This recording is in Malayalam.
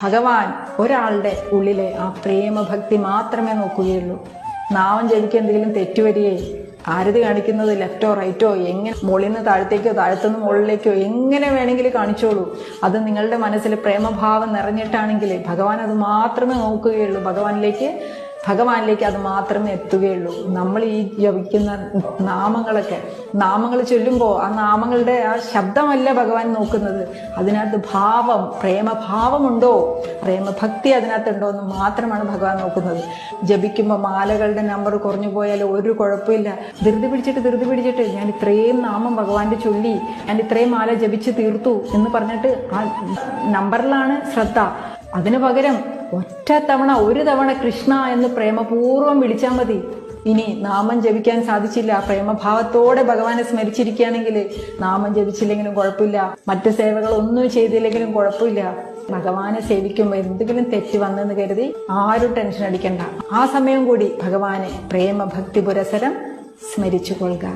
ഭഗവാൻ ഒരാളുടെ ഉള്ളിലെ ആ പ്രേമഭക്തി മാത്രമേ നോക്കുകയുള്ളൂ. നാമം ജപിക്കുക എന്തെങ്കിലും തെറ്റുവരികയെ ആരതി കാണിക്കുന്നത് ലെഫ്റ്റോ റൈറ്റോ എങ്ങനെ മുകളിൽ നിന്ന് താഴത്തേക്കോ താഴത്തുനിന്ന് മുകളിലേക്കോ എങ്ങനെ വേണമെങ്കിലും കാണിച്ചോളൂ. അത് നിങ്ങളുടെ മനസ്സിൽ പ്രേമഭാവം നിറഞ്ഞിട്ടാണെങ്കിൽ ഭഗവാൻ അത് മാത്രമേ നോക്കുകയുള്ളൂ. ഭഗവാനിലേക്ക് അത് മാത്രമേ എത്തുകയുള്ളൂ. നമ്മൾ ഈ ജപിക്കുന്ന നാമങ്ങൾ ചൊല്ലുമ്പോൾ ആ നാമങ്ങളുടെ ആ ശബ്ദമല്ല ഭഗവാൻ നോക്കുന്നത്, അതിനകത്ത് ഭാവം, പ്രേമഭാവമുണ്ടോ, പ്രേമഭക്തി അതിനകത്തുണ്ടോ എന്ന് മാത്രമാണ് ഭഗവാൻ നോക്കുന്നത്. ജപിക്കുമ്പോൾ മാലകളുടെ നമ്പർ കുറഞ്ഞു പോയാൽ ഒരു കുഴപ്പമില്ല. ധൃതി പിടിച്ചിട്ട് ഞാൻ ഇത്രയും നാമം ഭഗവാന്റെ ചൊല്ലി, ഞാൻ ഇത്രയും മാല ജപിച്ച് തീർത്തു എന്ന് പറഞ്ഞിട്ട് ആ നമ്പറിലാണ് ശ്രദ്ധ. അതിനു പകരം ഒരു തവണ കൃഷ്ണ എന്ന് പ്രേമപൂർവ്വം വിളിച്ചാൽ മതി. ഇനി നാമം ജപിക്കാൻ സാധിച്ചില്ല, പ്രേമഭാവത്തോടെ ഭഗവാനെ സ്മരിച്ചിരിക്കുകയാണെങ്കിൽ നാമം ജപിച്ചില്ലെങ്കിലും കുഴപ്പമില്ല, മറ്റു സേവകളൊന്നും ചെയ്തില്ലെങ്കിലും കുഴപ്പമില്ല. ഭഗവാനെ സേവിക്കുമ്പോൾ എന്തെങ്കിലും തെറ്റ് വന്നെന്ന് കരുതി ആരും ടെൻഷൻ അടിക്കണ്ട. ആ സമയം കൂടി ഭഗവാനെ പ്രേമഭക്തി പുരസരം സ്മരിച്ചു കൊള്ളുക.